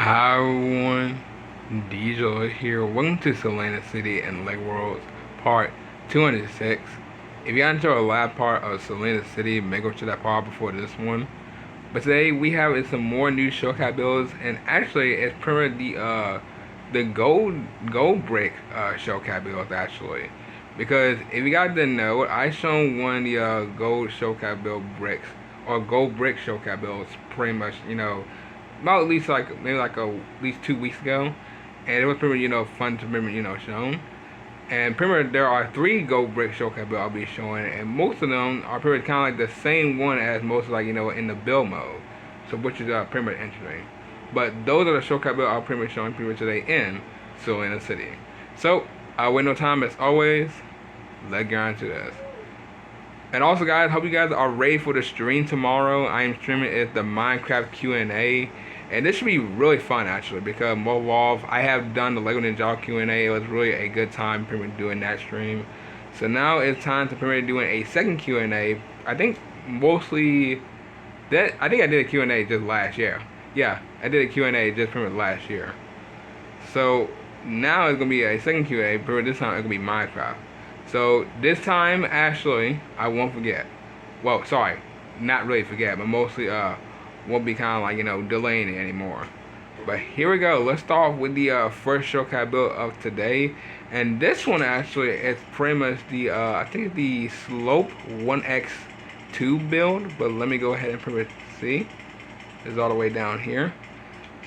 Hi everyone, DJ here. Welcome to Selena City and Lake Worlds part 206. If you got into a last part of Selena City, make go to that part before this one. But today we have some more new showcase builds, and actually it's pretty much the gold brick showcase builds actually. Because if you guys didn't know, I shown one of the gold showcase build bricks or gold brick showcase builds pretty much about at least like maybe like at least 2 weeks ago, and it was pretty fun to remember shown. And pretty much there are three gold brick showcase builds I'll be showing, and most of them are pretty much kind of like the same one as most like in the build mode, so which is pretty much interesting. But those are the showcase builds I'll pretty much showing pretty much today in Selena City. So wait no time as always, let's get on to this. And also guys, hope you guys are ready for the stream tomorrow. I am streaming the Minecraft Q&A. And this should be really fun actually, because I have done the Lego Ninja Q&A. It was really a good time pretty much doing that stream. So now it's time to pretty much doing a second Q&A. I think mostly I think I did a Q&A just last year. Yeah, I did a Q&A just pretty much last year. So now it's gonna be a second Q&A, but this time it's gonna be Minecraft. So this time actually I won't forget. Well, sorry, not really forget, but mostly won't be kind of like delaying it anymore. But here we go. Let's start with the first showcase build of today, and this one actually is pretty much the I think the slope 1x2 build. But let me go ahead and pretty much see. It's all the way down here.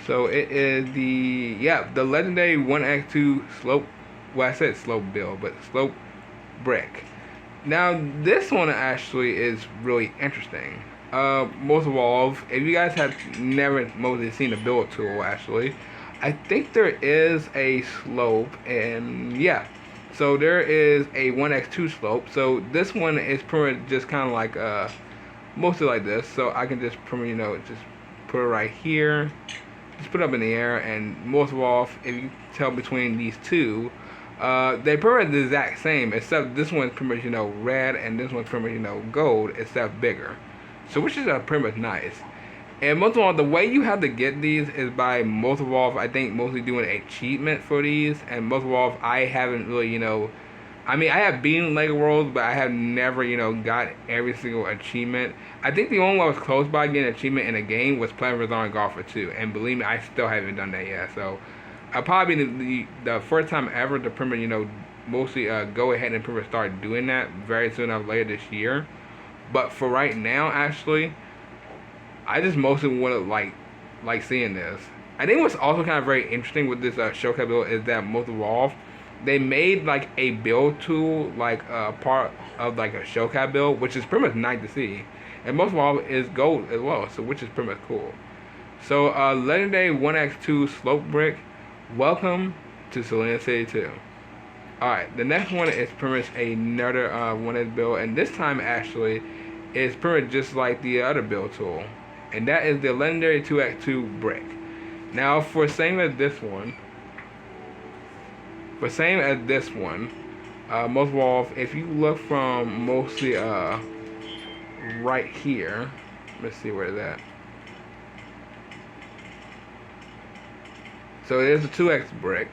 So it is the legendary 1x2 slope. Well, I said slope build, but slope brick. Now this one actually is really interesting. Most of all, if you guys have never mostly seen the build tool actually, I think there is a slope, and yeah, so there is a 1x2 slope. So this one is pretty just kind of like mostly like this. So I can just pretty just put it right here, just put it up in the air, and most of all, if you tell between these two, they pretty much the exact same, except this one's pretty much red, and this one's pretty much gold, except bigger. So which is pretty much nice. And most of all, the way you have to get these is by most of all, I think mostly doing an achievement for these. And most of all, I haven't really, I mean, I have beaten Lego Worlds, but I have never, got every single achievement. I think the only one I was close by getting an achievement in a game was playing Resident Golfer 2. And believe me, I still haven't done that yet. So I'll probably be the first time ever to pretty much, mostly go ahead and pretty much start doing that very soon after later this year. But for right now, actually, I just mostly want to like seeing this. I think what's also kind of very interesting with this showcase build is that most of all, they made like a build tool like part of like a showcase build, which is pretty much nice to see. And most of all is gold as well, so which is pretty much cool. So legendary 1x2 slope brick, welcome to Selena City 2. Alright, the next one is pretty much another 1x build, and this time actually is pretty much just like the other build tool, and that is the legendary 2x2 brick. Now for same as this one, most of all, if you look from mostly right here, let's see where it's at. So it is a 2x brick.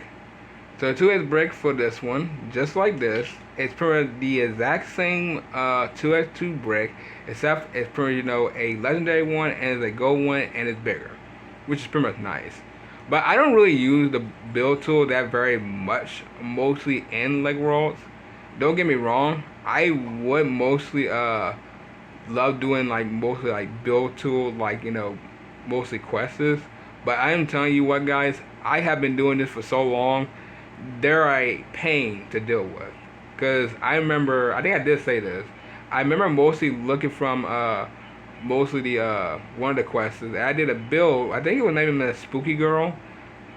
So 2x brick for this one, just like this. It's pretty much the exact same 2x2 brick, except it's pretty a legendary one, and it's a gold one, and it's bigger, which is pretty much nice. But I don't really use the build tool that very much, mostly in Lego Worlds. Don't get me wrong, I would mostly love doing like mostly like build tool, like mostly quests. But I am telling you what, guys, I have been doing this for so long. They're a pain to deal with, because I remember, I think I did say this, I remember mostly looking from mostly the one of the quests. I did a build, I think it was named the Spooky Girl,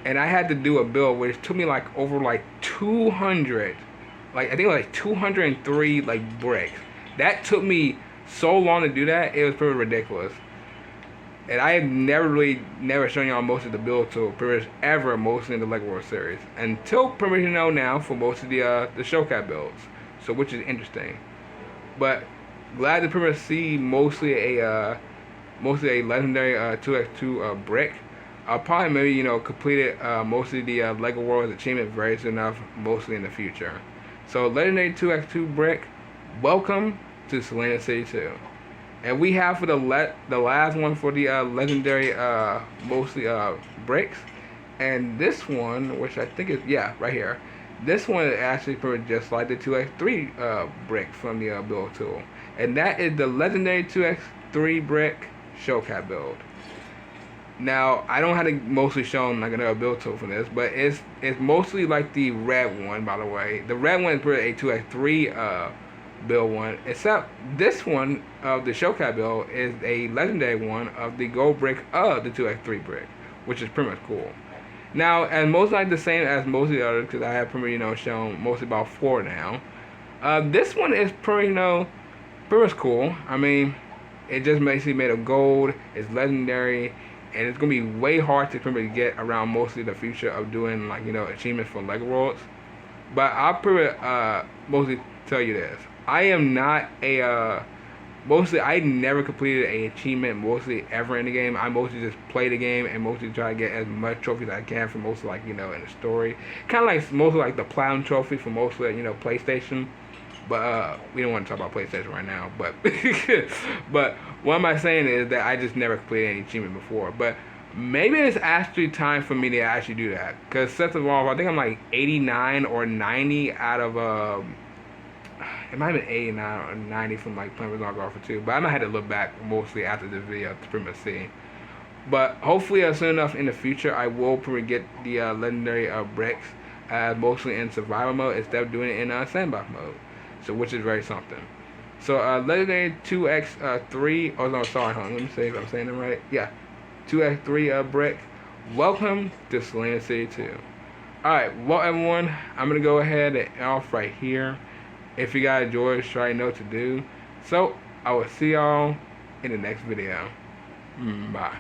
and I had to do a build which took me like over like 200, like I think it was like 203 like bricks. That took me so long to do that, it was pretty ridiculous. And I have never shown y'all most of the build tool pretty much ever, mostly in the Lego World series, until pretty much now for most of the showcase builds. So which is interesting. But glad to pretty much see mostly a legendary 2x2 brick. I'll probably maybe completed mostly the Lego Worlds achievement very soon enough, mostly in the future. So legendary 2x2 brick, welcome to Selena City 2. And we have for the last one for the legendary mostly bricks, and this one, which I think is right here. This one is actually pretty just like the 2x3 brick from the build tool, and that is the legendary 2x3 brick showcat build. Now I don't have to mostly show them like another build tool for this, but it's mostly like the red one. By the way, the red one is pretty a 2x3 build one, except this one of the showcat build is a legendary one of the gold brick of the 2x3 brick, which is pretty much cool. Now, and most like the same as most of the others, because I have pretty shown mostly about 4 now. This one is pretty pretty much cool. I mean, it just basically made of gold. It's legendary, and it's gonna be way hard to pretty get around mostly the future of doing like achievements for Lego Worlds. But I'll pretty mostly tell you this: I am not a mostly I never completed a achievement mostly ever in the game. I mostly just play the game and mostly try to get as much trophies as I can for mostly like in the story. Kind of like mostly like the platinum trophy for mostly PlayStation. But we don't want to talk about PlayStation right now. But but what am I saying is that I just never completed any achievement before. But maybe it's actually time for me to actually do that. Because Seth of all, I think I'm like 89 or 90 out of it might have been 89 or 90 from like playing with Golfer 2. But I might have to look back mostly after this video to pretty much see. But hopefully soon enough in the future I will probably get the legendary bricks mostly in survival mode instead of doing it in sandbox mode. So which is very something. So legendary 2x3, oh no, sorry, hold on, let me see if I'm saying it right. Yeah, 2x3 brick. Welcome to Selena City 2. Alright, well everyone, I'm gonna go ahead and off right here. If you guys enjoyed, try know what to do. So I will see y'all in the next video. Bye.